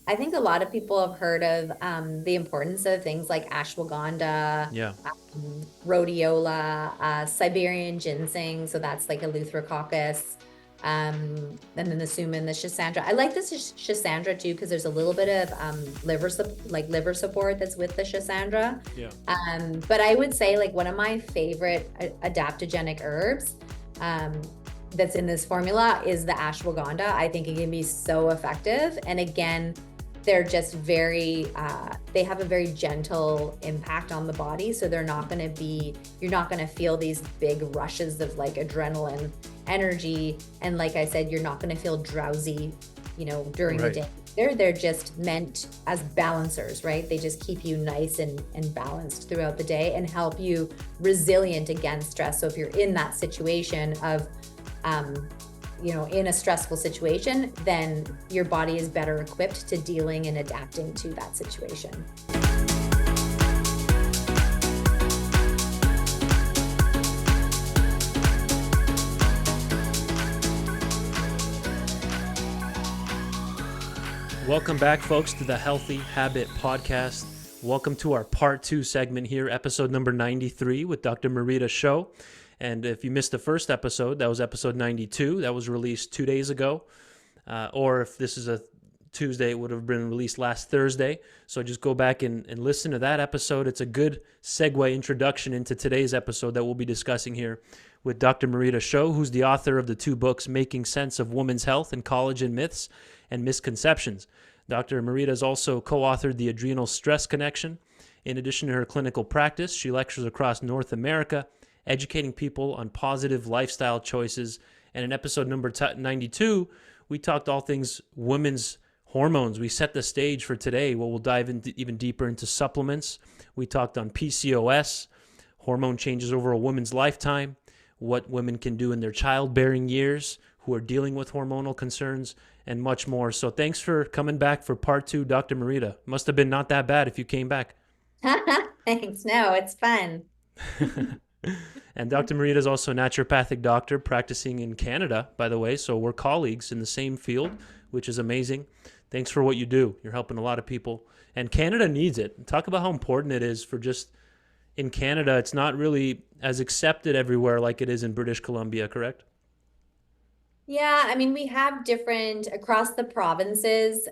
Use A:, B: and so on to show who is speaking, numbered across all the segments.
A: I think a lot of people have heard of the importance of things like ashwagandha,
B: Yeah.
A: rhodiola, Siberian ginseng. So that's like Eleutherococcus. And then the suman, the schisandra. I like this schisandra too because there's a little bit of liver support that's with the schisandra.
B: Yeah.
A: But I would say like one of my favorite adaptogenic herbs um, that's in this formula is the ashwagandha. I think it can be so effective. And again, they're just they have a very gentle impact on the body. So you're not going to feel these big rushes of like adrenaline energy. And like I said, you're not going to feel drowsy, during the
B: Right.
A: day. They're just meant as balancers, right? They just keep you nice and balanced throughout the day and help you resilient against stress. So if you're in that situation of, in a stressful situation, then your body is better equipped to dealing and adapting to that situation.
B: Welcome back, folks, to the Healthy Habit Podcast. Welcome to our part 2 segment here, episode number 93 with Dr. Marita Schauch. And if you missed the first episode, that was episode 92. That was released 2 days ago. Or if this is a Tuesday, it would have been released last Thursday. So just go back and listen to that episode. It's a good segue introduction into today's episode that we'll be discussing here with Dr. Marita Schauch, who's the author of the 2 books, Making Sense of Women's Health and Collagen Myths and Misconceptions. Dr. Marita has also co-authored the Adrenal Stress Connection. In addition to her clinical practice, she lectures across North America, educating people on positive lifestyle choices. And in episode number 92, we talked all things women's hormones. We set the stage for today. Well, we'll dive into even deeper into supplements. We talked on PCOS, hormone changes over a woman's lifetime, what women can do in their childbearing years who are dealing with hormonal concerns, and much more. So thanks for coming back for part 2, Dr. Marita. Must have been not that bad if you came back.
A: Thanks. No, it's fun.
B: And Dr. Marita is also a naturopathic doctor practicing in Canada, by the way. So we're colleagues in the same field, which is amazing. Thanks for what you do. You're helping a lot of people. And Canada needs it. Talk about how important it is for just in Canada. It's not really as accepted everywhere like it is in British Columbia, correct?
A: Yeah, I mean, we have across the provinces,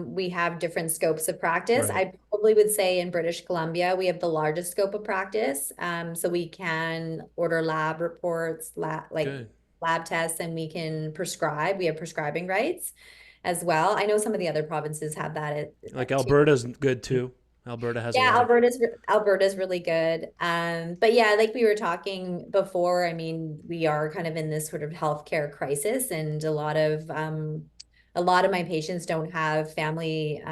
A: we have different scopes of practice.
B: Right.
A: I probably would say in British Columbia, we have the largest scope of practice. So we can order lab reports,
B: Good.
A: lab tests, and we can prescribe. We have prescribing rights as well. I know some of the other provinces have that
B: Like
A: too.
B: Alberta's good too. Alberta has a
A: Yeah,
B: lot of.
A: Alberta's really good. But yeah, like we were talking before, I mean, we are kind of in this sort of healthcare crisis, and a lot of my patients don't have family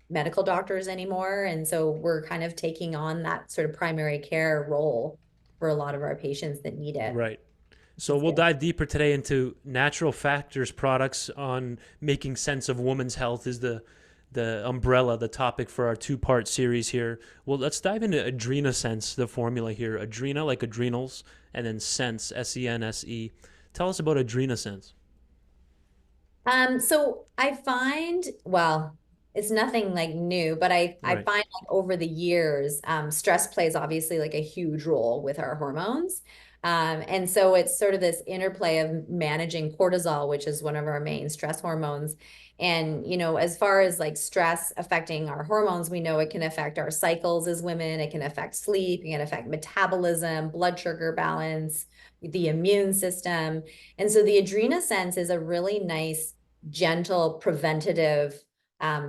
A: medical doctors anymore, and so we're kind of taking on that sort of primary care role for a lot of our patients that need it,
B: Right.
A: which
B: So
A: is
B: we'll
A: good.
B: dive deeper today into Natural Factors products on making sense of women's health is the umbrella, the topic for our 2-part series here. Well, let's dive into AdrenaSense, the formula here. Adrena, like adrenals, and then Sense, S-E-N-S-E. Tell us about AdrenaSense.
A: So I find, well, it's nothing like new, but I
B: Right.
A: find like over the years, stress plays obviously like a huge role with our hormones. And so it's sort of this interplay of managing cortisol, which is one of our main stress hormones. And, as far as like stress affecting our hormones, we know it can affect our cycles as women. It can affect sleep, it can affect metabolism, blood sugar balance, the immune system. And so the AdrenaSense is a really nice, gentle, preventative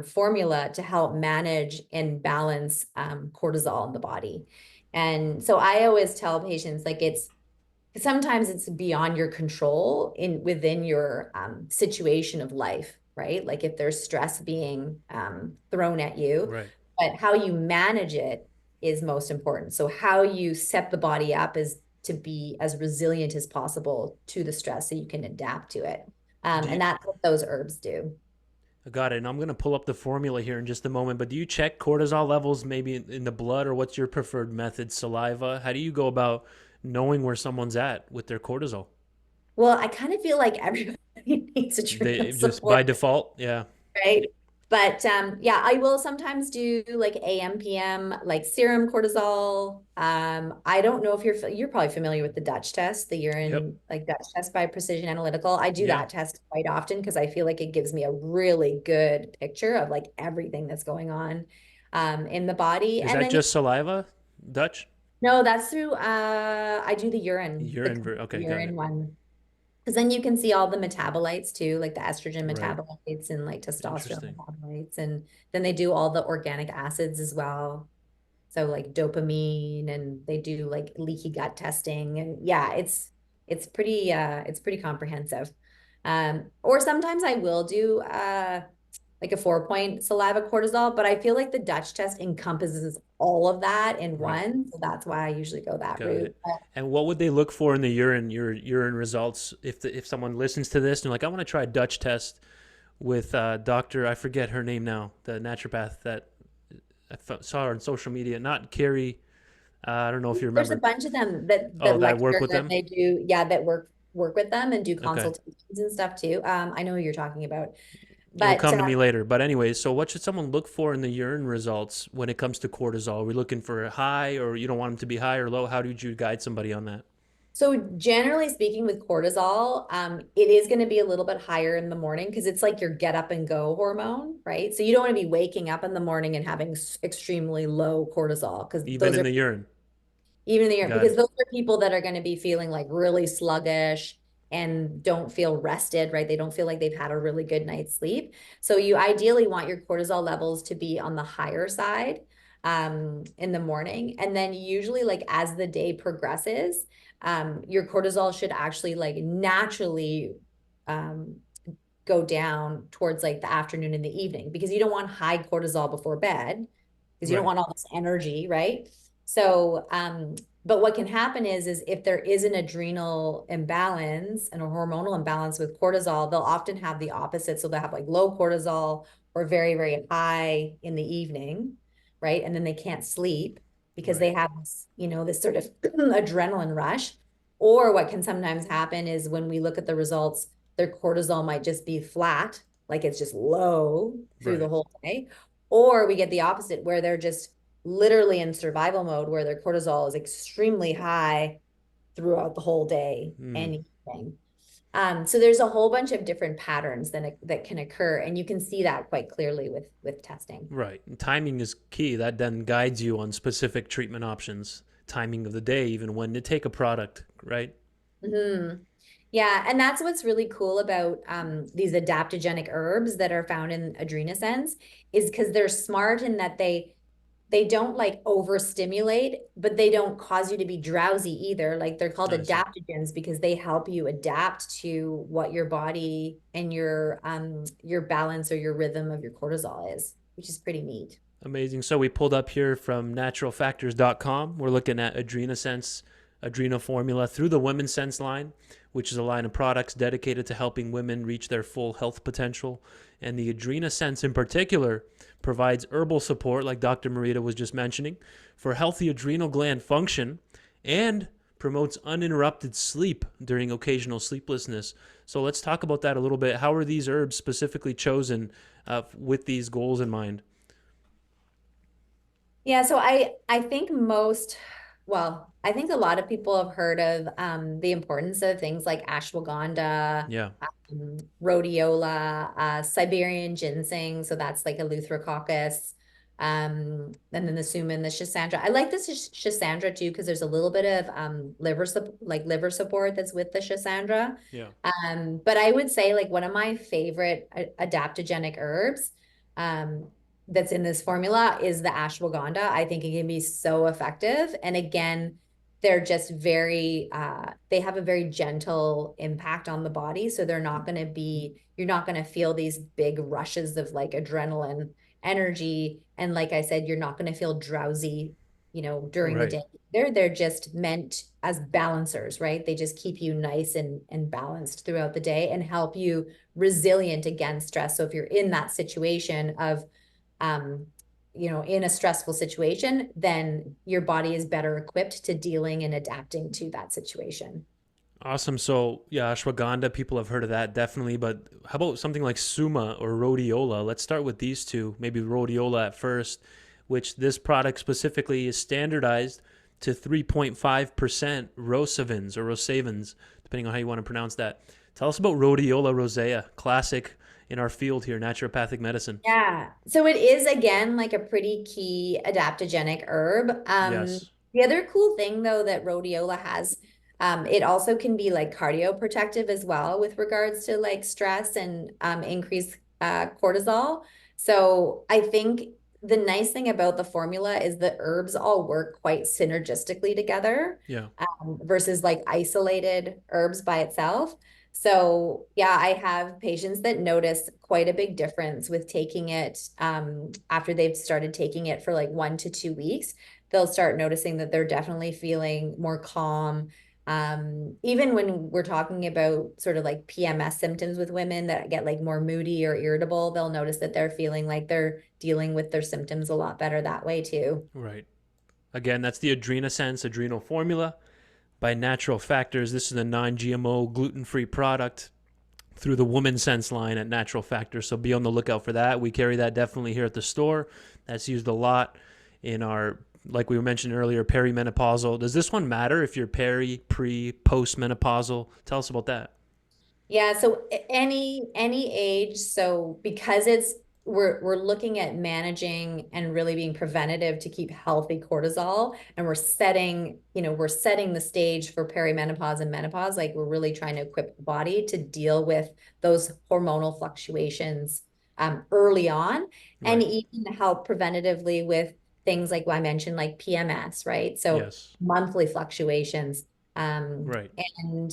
A: formula to help manage and balance cortisol in the body. And so I always tell patients like sometimes it's beyond your control within your situation of life, right? Like if there's stress being thrown at you,
B: Right.
A: but how you manage it is most important. So how you set the body up is to be as resilient as possible to the stress so you can adapt to it.
B: Do
A: And
B: you,
A: that's what those herbs do.
B: I got it. And I'm going to pull up the formula here in just a moment, but do you check cortisol levels maybe in the blood, or what's your preferred method? Saliva? How do you go about knowing where someone's at with their cortisol?
A: Well, I kind of feel like everybody needs adrenal
B: They just by
A: support,
B: default? Yeah.
A: right? But yeah, I will sometimes do like AM, PM, like serum cortisol. I don't know if you're probably familiar with the Dutch test, the
B: Yep.
A: urine like Dutch test by Precision Analytical. I do
B: Yeah.
A: that test quite often because I feel like it gives me a really good picture of like everything that's going on in the body.
B: Is
A: And
B: that
A: then
B: just saliva? Dutch?
A: no, that's through I do the urine, the
B: Urine.
A: complete
B: Okay, got
A: urine
B: it.
A: one. Because then you can see all the metabolites too, like the estrogen
B: Right.
A: metabolites and like testosterone
B: Interesting.
A: metabolites. And then they do all the organic acids as well. So like dopamine, and they do like leaky gut testing. And yeah, it's pretty comprehensive. Or sometimes I will do like a 4-point saliva cortisol, but I feel like the Dutch test encompasses all of that in
B: Right.
A: one. So that's why I usually go that
B: Got
A: route.
B: it. And what would they look for in the urine, your urine results, if someone listens to this and they're like, I want to try a Dutch test with Doctor, I forget her name now, the naturopath that saw her on social media, not Carrie. I don't know if you
A: There's a
B: remember.
A: bunch of them that
B: Oh, that work
A: lecture
B: with
A: and
B: them.
A: they do, yeah, that work with them and do
B: Okay.
A: consultations and stuff too. I know who you're talking about,
B: It'll
A: but
B: come to me later. But anyways, so what should someone look for in the urine results when it comes to cortisol? Are we looking for a high, or you don't want them to be high or low? How did you guide somebody on that?
A: so generally speaking with cortisol, it is going to be a little bit higher in the morning because it's like your get up and go hormone, right? So you don't want to be waking up in the morning and having extremely low cortisol because
B: Even
A: those
B: in
A: are
B: the urine.
A: even in the year
B: Got
A: because
B: it.
A: those are people that are going to be feeling like really sluggish and don't feel rested, right? They don't feel like they've had a really good night's sleep. So you ideally want your cortisol levels to be on the higher side in the morning. And then usually like as the day progresses, your cortisol should actually like naturally um, go down towards like the afternoon and the evening because you don't want high cortisol before bed because you don't
B: Right.
A: want all this energy, right? So, but what can happen is if there is an adrenal imbalance and a hormonal imbalance with cortisol, they'll often have the opposite. So they'll have like low cortisol or very, very high in the evening, right? And then they can't sleep because
B: Right.
A: they have this, this sort of adrenaline rush. Or what can sometimes happen is when we look at the results, their cortisol might just be flat, like it's just low through the
B: Right.
A: whole day. Or we get the opposite where they're just literally in survival mode where their cortisol is extremely high throughout the whole day
B: Hmm.
A: and evening. So there's a whole bunch of different patterns that can occur, and you can see that quite clearly with testing.
B: Right. And timing is key. That then guides you on specific treatment options, timing of the day, even when to take a product, right?
A: Mm-hmm. Yeah, and that's what's really cool about these adaptogenic herbs that are found in AdrenaSense is because they're smart in that they don't like overstimulate, but they don't cause you to be drowsy either. Like they're called
B: I see.
A: adaptogens because they help you adapt to what your body and your balance or your rhythm of your cortisol is, which is pretty neat.
B: Amazing. So we pulled up here from naturalfactors.com. We're looking at AdrenaSense Adrenal Formula through the Women's Sense line, which is a line of products dedicated to helping women reach their full health potential. And the AdrenaSense in particular provides herbal support, like Dr. Marita was just mentioning, for healthy adrenal gland function and promotes uninterrupted sleep during occasional sleeplessness. So let's talk about that a little bit. How are these herbs specifically chosen with these goals in mind?
A: Yeah, so I think I think a lot of people have heard of the importance of things like ashwagandha,
B: Yeah.
A: rhodiola, Siberian ginseng, so that's like Eleutherococcus, and then the suman, the schisandra. I like this schisandra too because there's a little bit of liver support that's with the schisandra.
B: Yeah.
A: But I would say like one of my favorite adaptogenic herbs. Um, that's in this formula is the ashwagandha. I think it can be so effective. And again, they're just they have a very gentle impact on the body. So you're not going to feel these big rushes of like adrenaline energy. And like I said, you're not going to feel drowsy, during the
B: Right.
A: day. They're just meant as balancers, right? They just keep you nice and balanced throughout the day and help you resilient against stress. So if you're in that situation of um, in a stressful situation, then your body is better equipped to dealing and adapting to that situation.
B: Awesome. So, yeah, ashwagandha, people have heard of that definitely, but how about something like suma or rhodiola? Let's start with these two, maybe rhodiola at first, which this product specifically is standardized to 3.5% rosavins or rosavins, depending on how you want to pronounce that. Tell us about rhodiola rosea, classic in our field here, naturopathic medicine.
A: Yeah. So it is again like a pretty key adaptogenic herb.
B: Yes.
A: The other cool thing though that rhodiola has, it also can be like cardioprotective as well with regards to like stress and increased cortisol. So I think the nice thing about the formula is the herbs all work quite synergistically together,
B: Yeah.
A: versus like isolated herbs by itself. So yeah, I have patients that notice quite a big difference with taking it after they've started taking it for like 1 to 2 weeks. They'll start noticing that they're definitely feeling more calm. Even when we're talking about sort of like PMS symptoms with women that get like more moody or irritable, they'll notice that they're feeling like they're dealing with their symptoms a lot better that way too.
B: Right. Again, that's the AdrenaSense adrenal formula by Natural Factors. This is a non GMO, gluten free product through the Woman Sense line at Natural Factors. So be on the lookout for that. We carry that definitely here at the store. That's used a lot in our, like we mentioned earlier, perimenopausal. Does this one matter if you're pre, post menopausal? Tell us about that.
A: Yeah, so any age, so because it's we're looking at managing and really being preventative to keep healthy cortisol, and we're setting the stage for perimenopause and menopause, like we're really trying to equip the body to deal with those hormonal fluctuations early on, and
B: Right.
A: even help preventatively with things like I mentioned, like PMS, right? So
B: Yes.
A: monthly fluctuations. Um,
B: Right.
A: and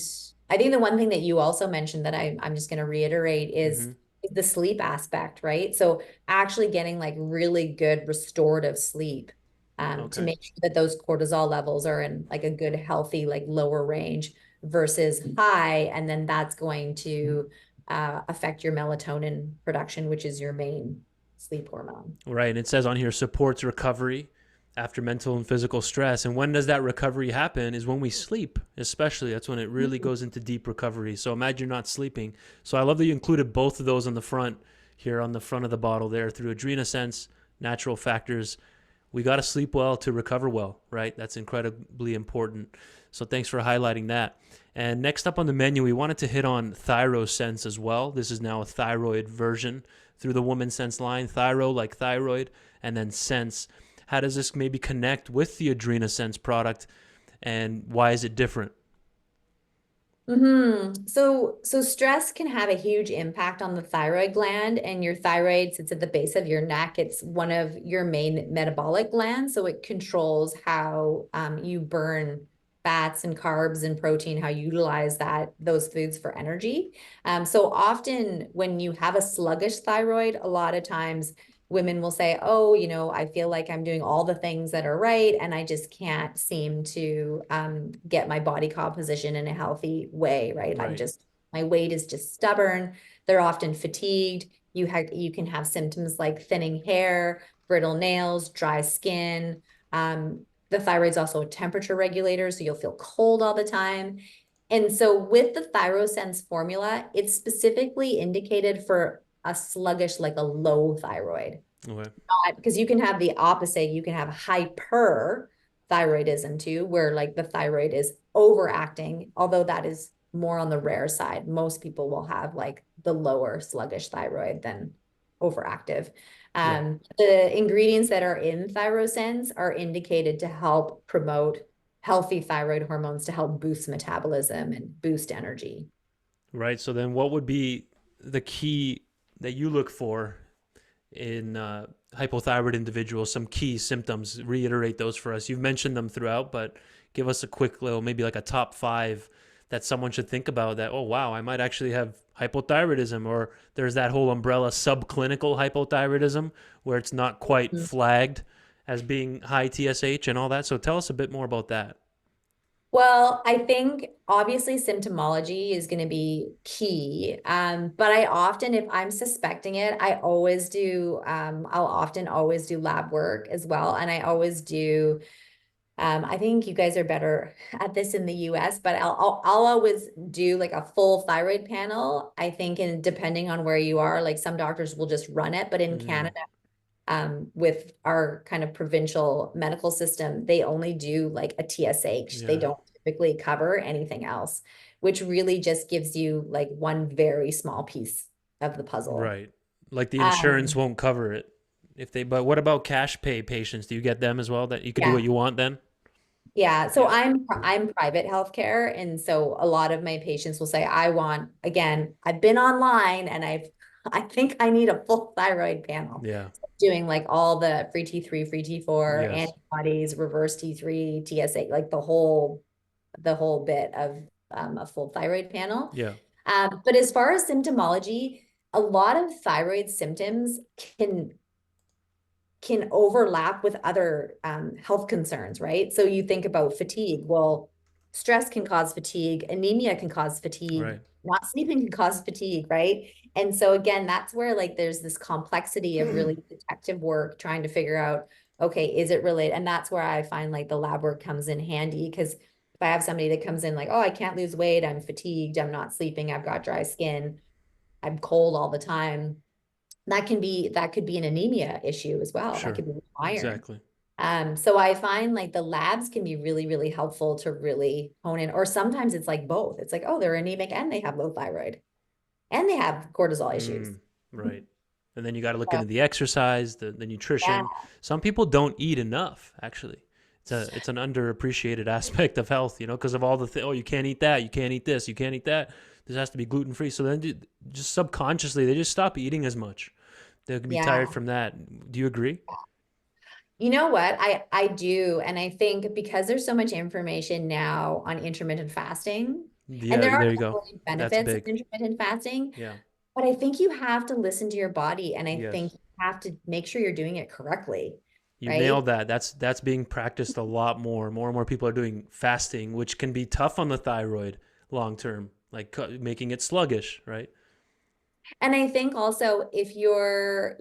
A: I think the one thing that you also mentioned that I'm just going to reiterate
B: Mm-hmm.
A: is the sleep aspect, right? So actually getting like really good restorative sleep, to
B: Okay.
A: make sure that those cortisol levels are in like a good, healthy, like lower range versus high. And then that's going to affect your melatonin production, which is your main sleep hormone.
B: Right. And it says on here supports recovery after mental and physical stress. And when does that recovery happen? Is when we sleep, especially. That's when it really goes into deep recovery. So imagine you're not sleeping. So I love that you included both of those on the front here on the front of the bottle there through AdrenaSense, Natural Factors. We got to sleep well to recover well, right? That's incredibly important. So thanks for highlighting that. And next up on the menu, we wanted to hit on ThyroSense as well. This is now a thyroid version through the Woman Sense line. Thyro like thyroid, and then Sense. How does this maybe connect with the AdrenaSense product, and why is it different?
A: So stress can have a huge impact on the thyroid gland, and your thyroid sits at the base of your neck. It's one of your main metabolic glands, so it controls how you burn fats and carbs and protein, how you utilize those foods for energy. So often when you have a sluggish thyroid, a lot of times women will say, oh, I feel like I'm doing all the things that are right, and I just can't seem to get my body composition in a healthy way, right?
B: Right.
A: My weight is just stubborn. They're often fatigued. You can have symptoms like thinning hair, brittle nails, dry skin. The thyroid's also a temperature regulator, so you'll feel cold all the time. And so with the ThyroSense formula, it's specifically indicated for a sluggish, like a low thyroid.
B: Okay.
A: Not because you can have the opposite. You can have hyperthyroidism too, where like the thyroid is overacting, although that is more on the rare side. Most people will have like the lower sluggish thyroid than overactive.
B: Yeah.
A: The ingredients that are in ThyroSense are indicated to help promote healthy thyroid hormones to help boost metabolism and boost energy.
B: Right. So then, what would be the key that you look for in hypothyroid individuals? Some key symptoms. Reiterate those for us. You've mentioned them throughout, but give us a quick little, maybe like a top five that someone should think about. That, oh wow, I might actually have hypothyroidism, or there's that whole umbrella subclinical hypothyroidism where it's not quite flagged as being high TSH and all that. So tell us a bit more about that.
A: Well, I think obviously symptomology is going to be key. But I often, if I'm suspecting it, I'll often always do lab work as well. And I always do I think you guys are better at this in the US, but I'll always do like a full thyroid panel. I think, and depending on where you are, like some doctors will just run it, but in
B: Mm,
A: Canada, with our kind of provincial medical system, they only do like a TSH. They
B: yeah,
A: don't typically cover anything else, which really just gives you like one very small piece of the puzzle.
B: right. Like the insurance
A: Um,
B: won't cover it if they. But what about cash pay patients? Do you get them as well? That you could do
A: yeah.
B: what you want then?
A: Yeah, so
B: Yeah,
A: I'm private healthcare, and so a lot of my patients will say, I want, again, I've been online and I think I need a full thyroid panel.
B: yeah,
A: So doing like all the free T3, free T4,
B: yes,
A: antibodies, reverse T3, TSH, like the whole bit of a full thyroid panel.
B: yeah,
A: But as far as symptomology, a lot of thyroid symptoms can overlap with other health concerns, right? So you think about fatigue. Well, stress can cause fatigue, anemia can cause fatigue,
B: right.
A: not sleeping can cause fatigue, right? And so again, that's where like there's this complexity of really detective work trying to figure out, okay, is it related? And that's where I find like the lab work comes in handy because if I have somebody that comes in like, oh, I can't lose weight, I'm fatigued, I'm not sleeping, I've got dry skin, I'm cold all the time, that could be an anemia issue as well. That
B: Sure,
A: could be iron.
B: exactly.
A: So I find like the labs can be really, really helpful to really hone in, or sometimes it's like both. It's like, oh, they're anemic and they have low thyroid and they have cortisol issues.
B: Mm, right. And then you got to look
A: So,
B: into the exercise, the
A: yeah,
B: nutrition. Some people don't eat enough, actually. It's an underappreciated aspect of health, because of all oh, you can't eat that, you can't eat this, you can't eat that. This has to be gluten free. So then just subconsciously they just stop eating as much. They can be tired
A: yeah.
B: from that. Do you agree?
A: You know what? I do, and I think because there's so much information now on intermittent fasting, and
B: Yeah,
A: there are
B: there you go.
A: definitely
B: That's
A: benefits of
B: big.
A: intermittent fasting,
B: Yeah.
A: but I think you have to listen to your body, and I think
B: Yes.
A: you have to make sure you're doing it correctly,
B: You
A: right?
B: nailed that. That's being practiced a lot more. More and more people are doing fasting, which can be tough on the thyroid long term, like making it sluggish, right?
A: And I think also if you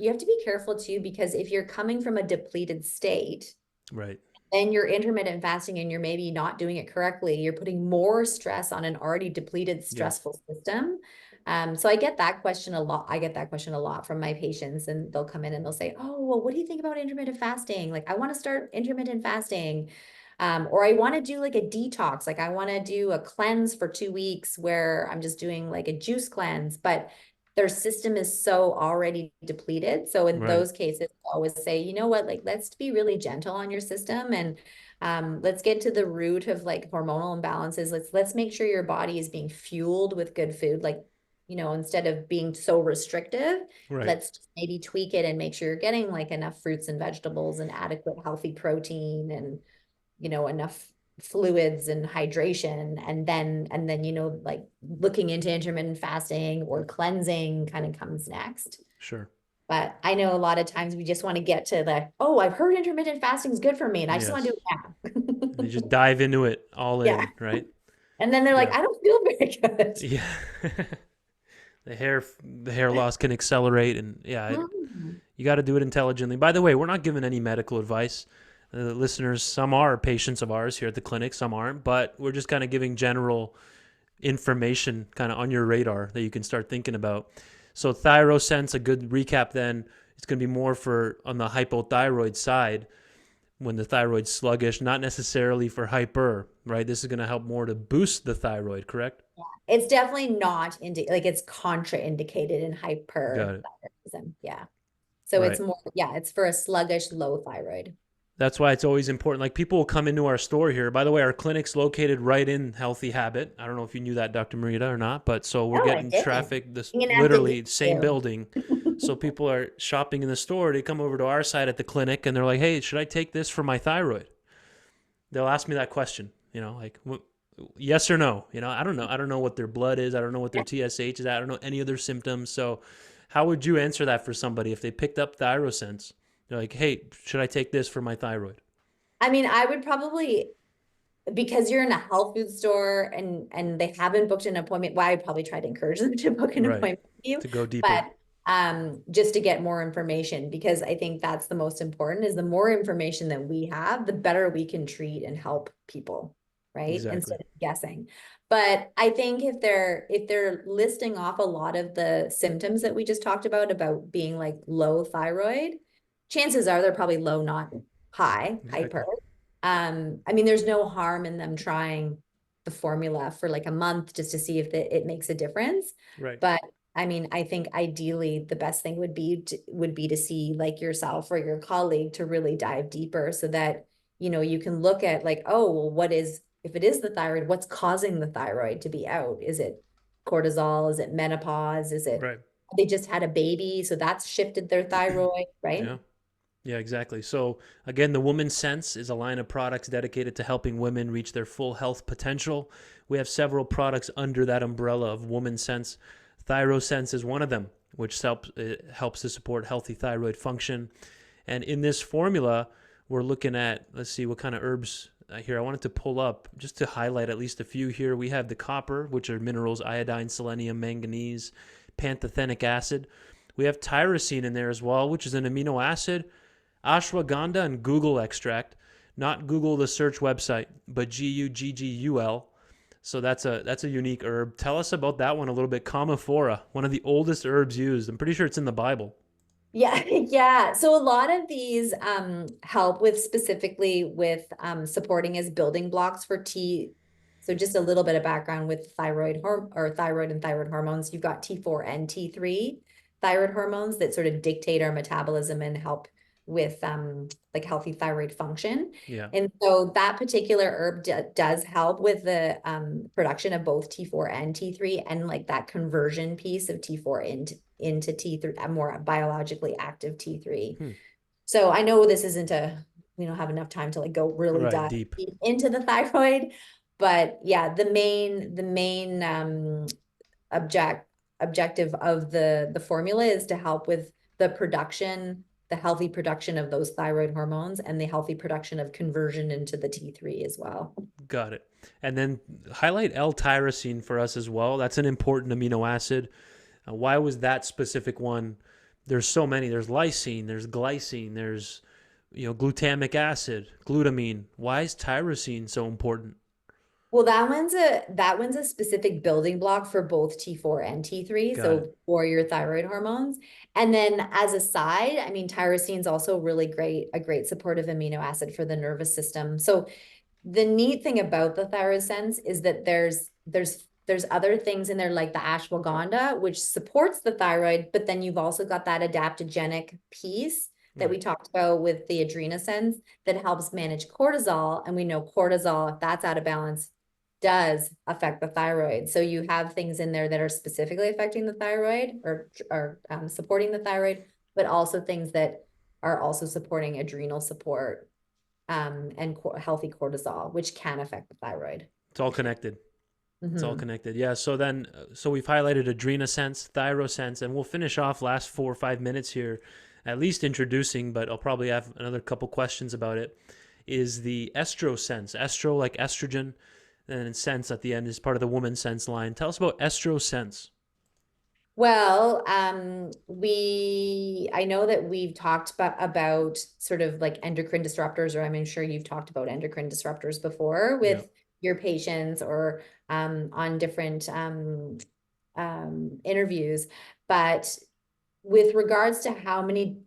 A: have to be careful too, because if you're coming from a depleted state,
B: Right.
A: then you're intermittent fasting and you're maybe not doing it correctly, you're putting more stress on an already depleted,
B: Yes.
A: stressful system. So I get that question a lot. I get that question a lot from my patients, and they'll come in and they'll say, oh, well, what do you think about intermittent fasting? Like, I want to start intermittent fasting. Or I want to do like a detox. Like I want to do a cleanse for 2 weeks where I'm just doing like a juice cleanse, but their system is so already depleted. So in
B: Right.
A: those cases, I always say, you know what, like let's be really gentle on your system, and let's get to the root of like hormonal imbalances. Let's make sure your body is being fueled with good food. Like, instead of being so restrictive,
B: Right.
A: let's just maybe tweak it and make sure you're getting like enough fruits and vegetables and adequate healthy protein and enough fluids and hydration, and then like looking into intermittent fasting or cleansing kind of comes next.
B: Sure.
A: But I know a lot of times we just want to get to the, oh, I've heard intermittent fasting is good for me and I just want to
B: Yes.
A: do it
B: And they
A: now.
B: just dive into it all
A: Yeah,
B: in, right?
A: and then they're like,
B: Yeah.
A: I don't feel very good.
B: Yeah. The hair loss can accelerate, and yeah,
A: Mm.
B: you got to do it intelligently. By the way, we're not giving any medical advice. Listeners, some are patients of ours here at the clinic, some aren't, but we're just kind of giving general information kind of on your radar that you can start thinking about. So ThyroSense, a good recap then, it's going to be more for on the hypothyroid side when the thyroid's sluggish, not necessarily for hyper, right? This is going to help more to boost the thyroid, correct?
A: It's definitely not like it's contraindicated in
B: Got it.
A: hyperthyroidism. Yeah. So it's
B: Right.
A: more, yeah, it's for a sluggish low thyroid.
B: That's why it's always important. Like people will come into our store here. By the way, our clinic's located right in Healthy Habit. I don't know if you knew that, Dr. Marita, or not, but so we're
A: No, I
B: getting
A: didn't.
B: traffic this
A: You're gonna have to
B: literally
A: eat
B: same
A: too.
B: building. So people are shopping in the store. They come over to our side at the clinic and they're like, "Hey, should I take this for my thyroid?" They'll ask me that question, like yes or no. I don't know. I don't know what their blood is. I don't know what their TSH is. I don't know any other symptoms. So how would you answer that for somebody if they picked up ThyroSense? They're like, "Hey, should I take this for my thyroid?"
A: I mean, I would probably, because you're in a health food store and they haven't booked an appointment, well, I'd probably try to encourage them to book an
B: Right.
A: appointment with you.
B: To go
A: But
B: deeper.
A: just to get more information, because I think that's the most important, is the more information that we have, the better we can treat and help people, right?
B: Exactly.
A: Instead of guessing. But I think if they're listing off a lot of the symptoms that we just talked about being like low thyroid, chances are they're probably low, not high, hyper.
B: Exactly.
A: I mean, there's no harm in them trying the formula for like a month just to see if it makes a difference.
B: Right.
A: But I mean, I think ideally the best thing would be to see like yourself or your colleague to really dive deeper so that, you can look at like, oh, well, if it is the thyroid, what's causing the thyroid to be out? Is it cortisol? Is it menopause? Is it
B: Right.
A: they just had a baby, so that's shifted their thyroid, right?
B: Yeah. Yeah, exactly. So, again, the Woman's Sense is a line of products dedicated to helping women reach their full health potential. We have several products under that umbrella of Woman's Sense. ThyroSense is one of them, which helps to support healthy thyroid function. And in this formula, we're looking at, let's see what kind of herbs here. I wanted to pull up just to highlight at least a few here. We have the copper, which are minerals, iodine, selenium, manganese, pantothenic acid. We have tyrosine in there as well, which is an amino acid, ashwagandha, and Guggul Extract. Not Google the search website, but Guggul. So that's a unique herb. Tell us about that one a little bit. Commiphora, one of the oldest herbs used. I'm pretty sure it's in the Bible.
A: Yeah, yeah. So a lot of these help with specifically with supporting as building blocks for T. So just a little bit of background with thyroid and thyroid hormones. You've got T4 and T3 thyroid hormones that sort of dictate our metabolism and help with like healthy thyroid function.
B: Yeah,
A: And so that particular herb does help with the production of both T4 and T3 and like that conversion piece of T4 into T3, a more biologically active T3.
B: hmm.
A: So I know this isn't we don't have enough time to like go really
B: Right,
A: dive
B: deep.
A: deep into the thyroid, but yeah, the main objective of the formula is to help with the healthy production of those thyroid hormones and the healthy production of conversion into the T3 as well.
B: Got it. And then highlight L-tyrosine for us as well. That's an important amino acid. Why was that specific one? There's so many. There's lysine, there's glycine, there's glutamic acid, glutamine. Why is tyrosine so important?
A: Well, that one's a specific building block for both T4 and T3,
B: Got it.
A: so for your thyroid hormones. And then as a side, I mean, tyrosine is also really a great supportive amino acid for the nervous system. So the neat thing about the ThyroSense is that there's other things in there like the ashwagandha, which supports the thyroid, but then you've also got that adaptogenic piece that we
B: Right.
A: talked about with the AdrenaSense that helps manage cortisol. And we know cortisol, if that's out of balance, does affect the thyroid. So you have things in there that are specifically affecting the thyroid or supporting the thyroid, but also things that are also supporting adrenal support and healthy cortisol, which can affect the thyroid.
B: It's all connected. It's all
A: Mm-hmm.
B: connected. Yeah. So then, so we've highlighted AdrenaSense, ThyroSense, and we'll finish off last 4 or 5 minutes here, at least introducing, but I'll probably have another couple questions about it. Is the EstroSense, estro like estrogen, and then sense at the end is part of the woman sense line. Tell us about EstroSense.
A: Well, I know that we've talked about sort of like endocrine disruptors, or I'm sure you've talked about endocrine disruptors before
B: Yeah.
A: with your patients or on different interviews. But with regards to how many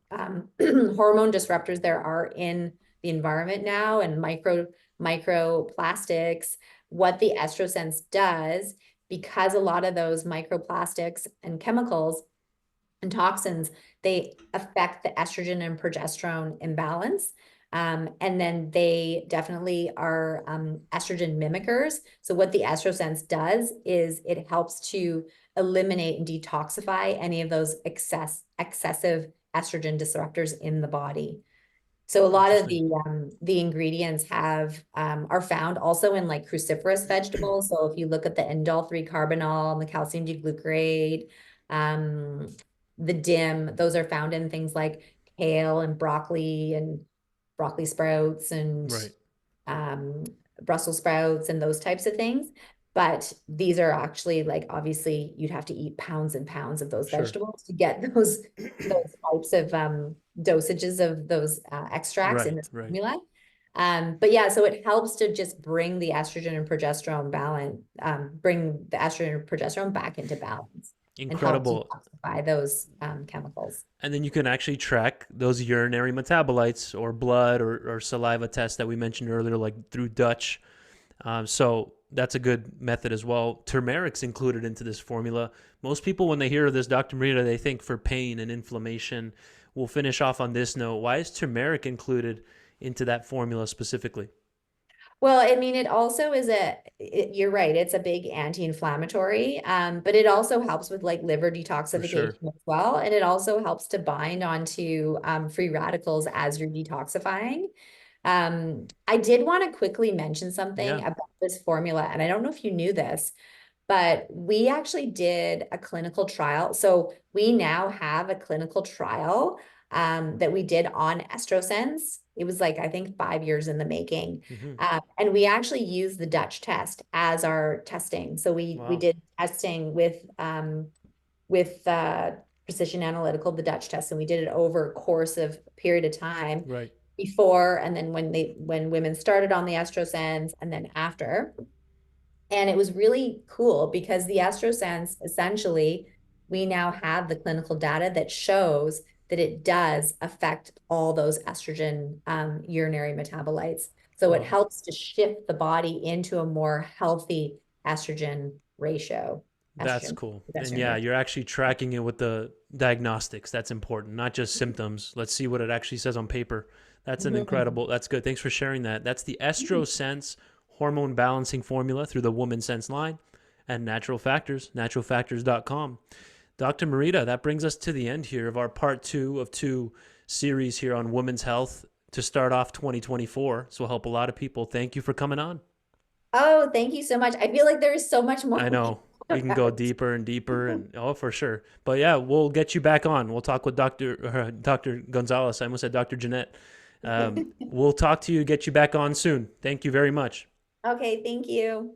A: hormone disruptors there are in the environment now and microplastics, what the estrosense does, because a lot of those microplastics and chemicals and toxins, they affect the estrogen and progesterone imbalance. And then they definitely are estrogen mimickers. So what the estrosense does is it helps to eliminate and detoxify any of those excessive estrogen disruptors in the body. So a lot of
B: Interesting.
A: the ingredients are found also in like cruciferous vegetables. So if you look at the indole 3 carbinol and the calcium D-glucarate, um, the DIM, those are found in things like kale and broccoli sprouts and
B: Right.
A: um, Brussels sprouts and those types of things. But these are actually like, obviously you'd have to eat pounds and pounds of those
B: Sure.
A: vegetables to get those types of dosages of those extracts in
B: Right,
A: this
B: right.
A: formula. But yeah, so it helps to just bring the estrogen and progesterone balance, bring the estrogen and progesterone back into balance and help
B: Incredible.
A: detoxify those chemicals.
B: And then you can actually track those urinary metabolites or blood or saliva tests that we mentioned earlier, like through Dutch. So that's a good method as well. Turmeric's included into this formula. Most people, when they hear of this, Dr. Marita, they think for pain and inflammation. We'll finish off on this note. Why is turmeric included into that formula specifically?
A: Well, I mean, it also is you're right, it's a big anti-inflammatory, but it also helps with like liver
B: For sure.
A: detoxification as well. And it also helps to bind onto free radicals as you're detoxifying. I did want to quickly mention something
B: Yeah.
A: about this formula, and I don't know if you knew this, but we actually did a clinical trial. So we now have a clinical trial that we did on EstroSense. It was like, I think 5 years in the making.
B: Hmm.
A: And we actually used the Dutch test as our testing. So we
B: Wow.
A: did testing with Precision Analytical, the Dutch test, and we did it over a course of a period of time
B: Right.
A: before and then when women started on the EstroSense and then after. And it was really cool because the EstroSense, essentially, we now have the clinical data that shows that it does affect all those estrogen urinary metabolites. So it
B: Wow.
A: helps to shift the body into a more healthy estrogen ratio,
B: That's
A: estrogen
B: cool. And
A: progesterone
B: yeah,
A: ratio.
B: you're actually tracking it with the diagnostics. That's important, not just symptoms. Let's see what it actually says on paper. That's an
A: Mhm.
B: incredible. That's good. Thanks for sharing that. That's the EstroSense hormone balancing formula through the Woman Sense line and Natural Factors, naturalfactors.com. Dr. Marita, that brings us to the end here of our part two of two series here on women's health to start off 2024. This will help a lot of people. Thank you for coming on.
A: Oh, thank you so much. I feel like there's so much more
B: I
A: we can
B: know we
A: talk
B: can go
A: about.
B: deeper and deeper, and oh, for sure. But yeah, we'll get you back on. We'll talk with Dr. Gonzalez. I almost said Dr. Jeanette. We'll talk to you, get you back on soon. Thank you very much.
A: Okay, thank you.